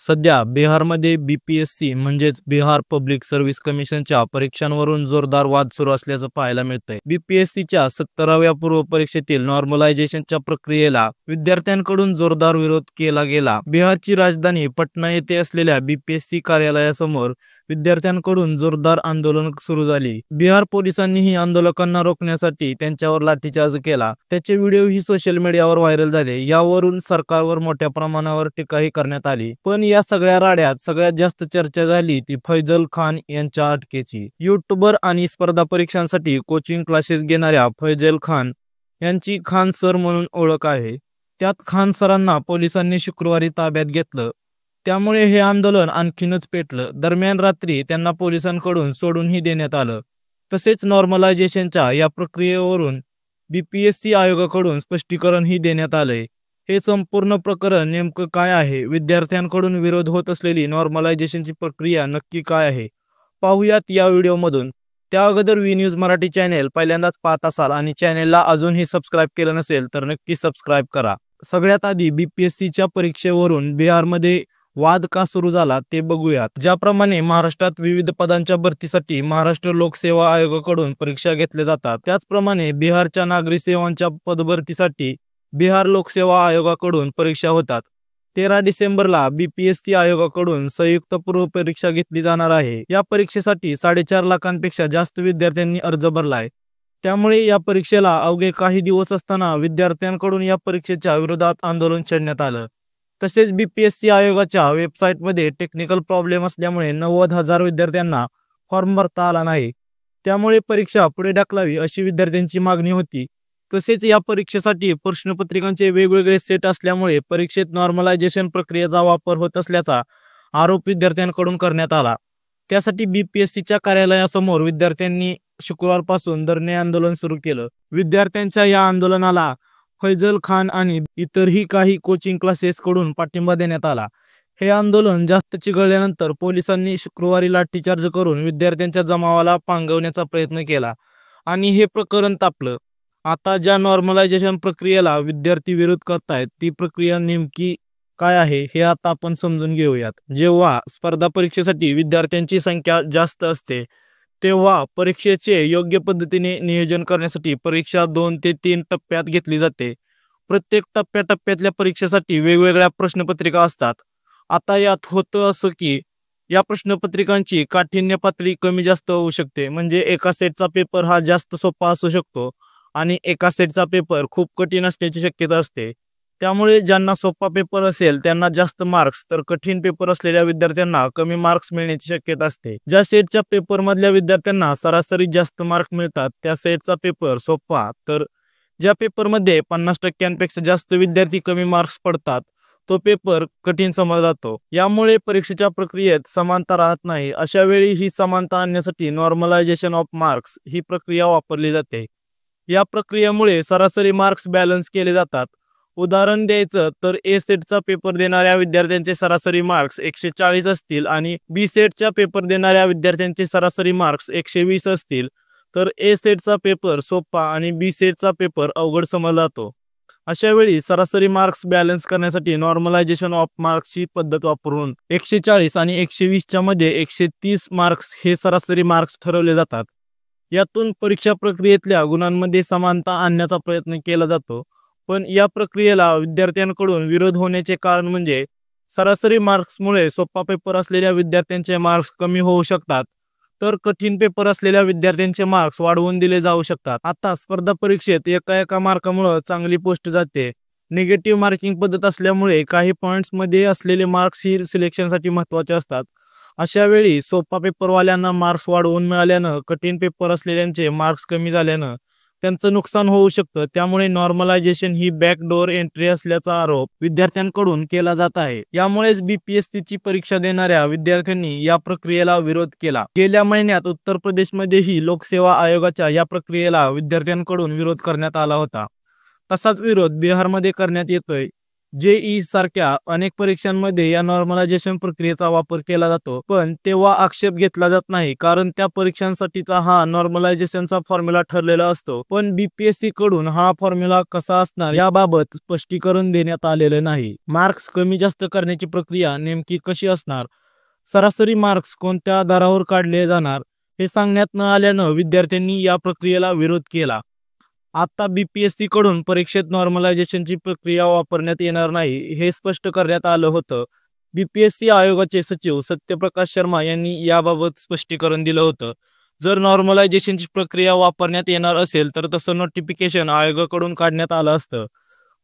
सध्या बिहारमध्ये बीपीएससी म्हणजेच बिहार पब्लिक सर्व्हिस कमिशनच्या परीक्षांवरून जोरदार वाद सुरू असल्याचं पाहायला मिळतंय। बीपीएससीच्या 17व्या पूर्व परीक्षेतील नॉर्मलायझेशनच्या प्रक्रियेला विद्यार्थ्यांकडून जोरदार विरोध केला गेला। बिहारची राजधानी पटना येथे असलेल्या बीपीएससी कार्यालयासमोर विद्यार्थ्यांकडून जोरदार आंदोलन सुरू झाली। बिहार पोलिसांनीही आंदोलकांना रोखण्यासाठी त्यांच्यावर लाठीचार्ज केला। त्याचे व्हिडिओही सोशल मीडियावर व्हायरल झाले। यावरून सरकारवर मोठ्या प्रमाणावर टीकाही करण्यात आली। पण या सगळ्या राड्यात सगळ्यात जास्त चर्चा झाली ती फैजल खान यांच्या अटकेची। यूट्यूबर आणि स्पर्धा परीक्षांसाठी कोचिंग क्लासेस घेणाऱ्या फैजल खान यांची खान सर म्हणून ओळख आहे। त्यात खान सरांना पोलिसांनी शुक्रवारी ताब्यात घेतलं, त्यामुळे हे आंदोलन आणखीनच पेटलं। दरम्यान रात्री त्यांना पोलिसांकडून सोडूनही देण्यात आलं। तसेच नॉर्मलायझेशनच्या या प्रक्रियेवरून बीपीएससी आयोगाकडून स्पष्टीकरणही देण्यात आलंय। हे संपूर्ण प्रकरण नेमकं काय आहे, विद्यार्थ्यांकडून विरोध होत असलेली नॉर्मलायझेशनची प्रक्रिया नक्की काय आहे, पाहूयात या व्हिडिओमधून। त्या अगोदर वी न्यूज मराठी चॅनेल पहिल्यांदाच पाहत असाल आणि चॅनेलला अजूनही सबस्क्राईब केलं नसेल तर नक्की सबस्क्राईब करा। सगळ्यात आधी बीपीएससीच्या परीक्षेवरून बिहारमध्ये वाद का सुरू झाला ते बघूयात। ज्याप्रमाणे महाराष्ट्रात विविध पदांच्या भरतीसाठी महाराष्ट्र लोकसेवा आयोगाकडून परीक्षा घेतल्या जातात, त्याचप्रमाणे बिहारच्या नागरी सेवांच्या पदभरतीसाठी बिहार लोकसेवा आयोगाकडून परीक्षा होतात। 13 डिसेंबरला बीपीएससी आयोगाकडून संयुक्त पूर्व परीक्षा घेतली जाणार आहे। या परीक्षेसाठी 4.5 लाखांपेक्षा जास्त विद्यार्थ्यांनी अर्ज भरलाय। त्यामुळे या परीक्षेला अवघे काही दिवस असताना विद्यार्थ्यांकडून या परीक्षेच्या विरोधात आंदोलन छेडण्यात आलं। तसेच बीपीएससी आयोगाच्या वेबसाईटमध्ये टेक्निकल प्रॉब्लेम असल्यामुळे 90,000 विद्यार्थ्यांना फॉर्म भरता आला नाही। त्यामुळे परीक्षा पुढे ढकलावी अशी विद्यार्थ्यांची मागणी होती। तसेच या परीक्षेसाठी प्रश्नपत्रिकांचे वेगवेगळे सेट असल्यामुळे परीक्षेत नॉर्मलायझेशन प्रक्रियेचा वापर होत असल्याचा आरोप विद्यार्थ्यांकडून करण्यात आला। त्यासाठी बीपीएससीच्या कार्यालयासमोर विद्यार्थ्यांनी शुक्रवारपासून धरणे आंदोलन सुरू केलं। विद्यार्थ्यांच्या या आंदोलनाला फैजल खान आणि इतरही काही कोचिंग क्लासेसकडून पाठिंबा देण्यात आला। हे आंदोलन जास्त चिघळल्यानंतर पोलिसांनी शुक्रवारी लाठीचार्ज करून विद्यार्थ्यांच्या जमावाला पांगवण्याचा प्रयत्न केला आणि हे प्रकरण तापलं। आता ज्या नॉर्मलायझेशन प्रक्रियेला विद्यार्थी विरोध करतायत ती प्रक्रिया नेमकी काय आहे हे आता आपण समजून घेऊयात। जेव्हा स्पर्धा परीक्षेसाठी विद्यार्थ्यांची संख्या जास्त असते तेव्हा परीक्षेचे योग्य पद्धतीने नियोजन करण्यासाठी परीक्षा 2 ते 3 टप्प्यात घेतली जाते। प्रत्येक टप्प्यातल्या परीक्षेसाठी वेगवेगळ्या प्रश्नपत्रिका असतात। आता यात होतं असं की या प्रश्नपत्रिकांची काठिण्य पातळी कमी जास्त होऊ शकते। म्हणजे एका सेटचा पेपर हा जास्त सोपा असू शकतो आणि एका सेटचा पेपर खूप कठीण असण्याची शक्यता असते। त्यामुळे ज्यांना सोपा पेपर असेल त्यांना जास्त मार्क्स, तर कठीण पेपर असलेल्या विद्यार्थ्यांना कमी मार्क्स मिळण्याची शक्यता असते। ज्या सेटच्या पेपर मधल्या विद्यार्थ्यांना सरासरी जास्त मार्क मिळतात त्या सेटचा पेपर सोपा, तर ज्या पेपरमध्ये 50% जास्त विद्यार्थी कमी मार्क्स पडतात तो पेपर कठीण समजला जातो। यामुळे परीक्षेच्या प्रक्रियेत समानता राहत नाही। अशा वेळी ही समानता आणण्यासाठी नॉर्मलायझेशन ऑफ मार्क्स ही प्रक्रिया वापरली जाते। या प्रक्रियेमुळे सरासरी मार्क्स बॅलन्स केले जातात। उदाहरण द्यायचं तर ए सेटचा पेपर देणाऱ्या विद्यार्थ्यांचे सरासरी मार्क्स 140 असतील आणि बी सेटचा पेपर देणाऱ्या विद्यार्थ्यांचे सरासरी मार्क्स 120 असतील तर ए सेटचा पेपर सोपा आणि बी सेटचा पेपर अवघड समजला जातो। अशा वेळी सरासरी मार्क्स बॅलन्स करण्यासाठी नॉर्मलायझेशन ऑफ मार्क्सची पद्धत वापरून 140 आणि 120च्या मध्ये 130 मार्क्स हे सरासरी मार्क्स ठरवले जातात। यातून परीक्षा प्रक्रियेतल्या गुणांमध्ये समानता आणण्याचा प्रयत्न केला जातो। पण या प्रक्रियेला विद्यार्थ्यांकडून विरोध होण्याचे कारण म्हणजे सरासरी मार्क्समुळे सोपा पेपर असलेल्या विद्यार्थ्यांचे मार्क्स कमी होऊ शकतात, तर कठीण पेपर असलेल्या विद्यार्थ्यांचे मार्क्स वाढवून दिले जाऊ शकतात। आता स्पर्धा परीक्षेत एका मार्कामुळे चांगली पोस्ट जाते। निगेटिव्ह मार्किंग पद्धत असल्यामुळे काही पॉइंट्स मध्ये असलेले मार्क्स ही सिलेक्शनसाठी महत्त्वाचे असतात। अशा वेळी सोपा पेपरवाल्यांना मार्क्स वाढवून मिळाल्यानं कठीण पेपर असलेल्यांचे मार्क्स कमी झाल्यानं त्यांचं नुकसान होऊ शकतं। त्यामुळे नॉर्मलायझेशन ही बॅकडोर एंट्री असल्याचा आरोप विद्यार्थ्यांकडून केला जात आहे। यामुळेच बीपीएससीची परीक्षा देणाऱ्या विद्यार्थ्यांनी या प्रक्रियेला विरोध केला। गेल्या महिन्यात उत्तर प्रदेशमध्येही लोकसेवा आयोगाच्या या प्रक्रियेला विद्यार्थ्यांकडून विरोध करण्यात आला होता। तसाच विरोध बिहारमध्ये करण्यात येतोय। JEE सारख्या अनेक परीक्षांमध्ये या नॉर्मलायझेशन प्रक्रियेचा वापर केला जातो, पण तेव्हा आक्षेप घेतला जात नाही कारण त्या परीक्षांसाठीचा हा नॉर्मलायझेशनचा फॉर्म्युला ठरलेला असतो. पण BPSC कडून हा फॉर्म्युला कसा असणार याबाबत स्पष्टीकरण देण्यात आलेले नाही. मार्क्स कमी जास्त करण्याची प्रक्रिया नेमकी कशी असणार, सरासरी मार्क्स कोणत्या आधारावर काढले जाणार हे सांगण्यात न आल्यानं विद्यार्थ्यांनी या प्रक्रियेला विरोध केला. आता BPSC कडून परीक्षेत नॉर्मलायझेशनची प्रक्रिया वापरण्यात येणार नाही हे स्पष्ट करण्यात आलं होतं. BPSC आयोगाचे सचिव सत्यप्रकाश शर्मा यांनी याबाबत स्पष्टीकरण दिलं होतं. जर नॉर्मलायझेशनची प्रक्रिया वापरण्यात येणार असेल तर तसं नोटिफिकेशन आयोगाकडून काढण्यात आलं असतं,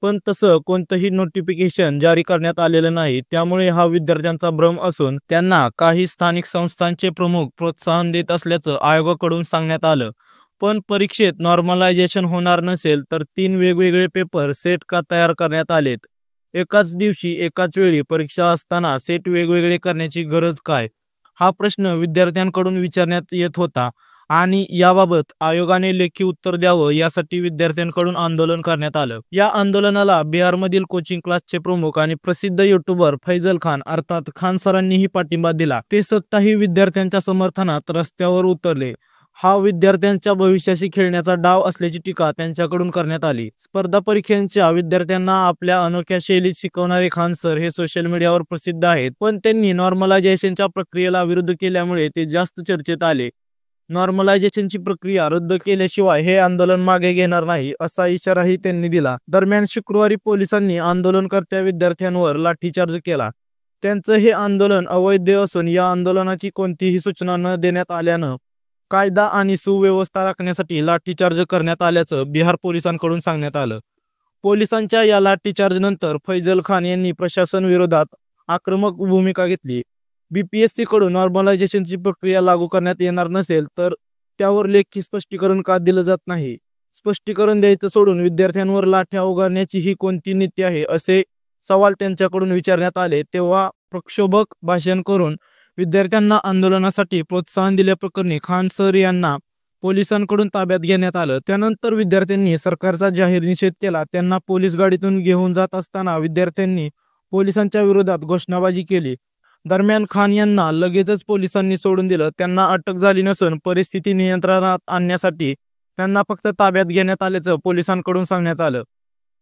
पण तसं कोणतंही नोटिफिकेशन जारी करण्यात आलेलं नाही. त्यामुळे हा विद्यार्थ्यांचा भ्रम असून त्यांना काही स्थानिक संस्थांचे प्रमुख प्रोत्साहन देत असल्याचं आयोगाकडून सांगण्यात आलं. पण परीक्षेत नॉर्मलायझेशन होणार नसेल तर 3 वेगवेगळे पेपर सेट का तयार करण्यात आलेत? एकाच दिवशी एकाच वेळी परीक्षा असताना सेट वेगवेगळे करण्याची गरज काय? हा प्रश्न विद्यार्थ्यांकडून विचारण्यात येत होता आणि याबाबत आयोगाने लेखी उत्तर द्यावं यासाठी विद्यार्थ्यांकडून आंदोलन करण्यात आलं. या आंदोलनाला बिहारमधील कोचिंग क्लासचे प्रमुख आणि प्रसिद्ध युट्यूबर फैजल खान अर्थात खान सरांनीही पाठिंबा दिला. ते स्वतःही विद्यार्थ्यांच्या समर्थनात रस्त्यावर उतरले. हा विद्यार्थ्यांच्या भविष्याशी खेळण्याचा डाव असल्याची टीका त्यांच्याकडून करण्यात आली. स्पर्धा परीक्षांच्या विद्यार्थ्यांना आपल्या अनोख्या शैलीत शिकवणारे खान सर हे सोशल मीडियावर प्रसिद्ध आहेत, पण त्यांनी नॉर्मलायझेशनच्या प्रक्रियेला विरोध केल्यामुळे ते जास्त चर्चेत आले. नॉर्मलायझेशनची प्रक्रिया रद्द केल्याशिवाय हे आंदोलन मागे घेणार नाही असा इशाराही त्यांनी दिला. दरम्यान शुक्रवारी पोलिसांनी आंदोलनकर्त्या विद्यार्थ्यांवर लाठीचार्ज केला. त्यांचं हे आंदोलन अवैध असून या आंदोलनाची कोणतीही सूचना न देण्यात आल्यानं कायदा आणि सुव्यवस्था राखण्यासाठी लाठीचार्ज करण्यात आल्याचं बिहार पोलिसांकडून सांगण्यात आलं. पोलिसांच्या या लाठीचार्जनंतर फैजल खान यांनी प्रशासन विरोधात आक्रमक भूमिका घेतली. BPSC कडून नॉर्मलायझेशनची प्रक्रिया लागू करण्यात येणार नसेल तर त्यावर लेखी स्पष्टीकरण का दिलं जात नाही? स्पष्टीकरण द्यायचं सोडून विद्यार्थ्यांवर लाठ्या उगारण्याची ही कोणती नीती आहे असे सवाल त्यांच्याकडून विचारण्यात आले. तेव्हा प्रक्षोभक भाषण करून विद्यार्थ्यांना आंदोलनासाठी प्रोत्साहन दिल्याप्रकरणी खान सर यांना पोलिसांकडून ताब्यात घेण्यात आलं. त्यानंतर विद्यार्थ्यांनी सरकारचा जाहीर निषेध केला. त्यांना पोलीस गाडीतून घेऊन जात असताना विद्यार्थ्यांनी पोलिसांच्या विरोधात घोषणाबाजी केली. दरम्यान खान यांना लगेचच पोलिसांनी सोडून दिलं. त्यांना अटक झाली नसून परिस्थिती नियंत्रणात आणण्यासाठी त्यांना फक्त ताब्यात घेण्यात आल्याचं पोलिसांकडून सांगण्यात आलं.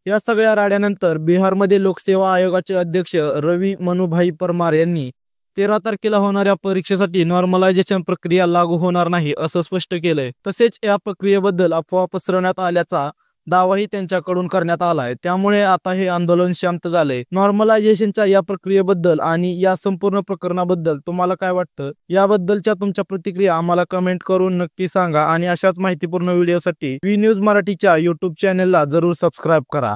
या सगळ्या राड्यानंतर बिहारमध्ये लोकसेवा आयोगाचे अध्यक्ष रवी मनुभाई परमार यांनी 13 तारखेला होणाऱ्या परीक्षेसाठी नॉर्मलायझेशन प्रक्रिया लागू होणार नाही असं स्पष्ट केलंय. तसेच या प्रक्रियेबद्दल अफवा पसरवण्यात आल्याचा दावाही त्यांच्याकडून करण्यात आलाय. त्यामुळे आता हे आंदोलन शांत झालंय. नॉर्मलायझेशनच्या या प्रक्रियेबद्दल आणि या संपूर्ण प्रकरणाबद्दल तुम्हाला काय वाटतं? याबद्दलच्या तुमच्या प्रतिक्रिया आम्हाला कमेंट करून नक्की सांगा आणि अशाच माहितीपूर्ण व्हिडिओसाठी व्ही न्यूज मराठीच्या YouTube चॅनलला जरूर सबस्क्राईब करा.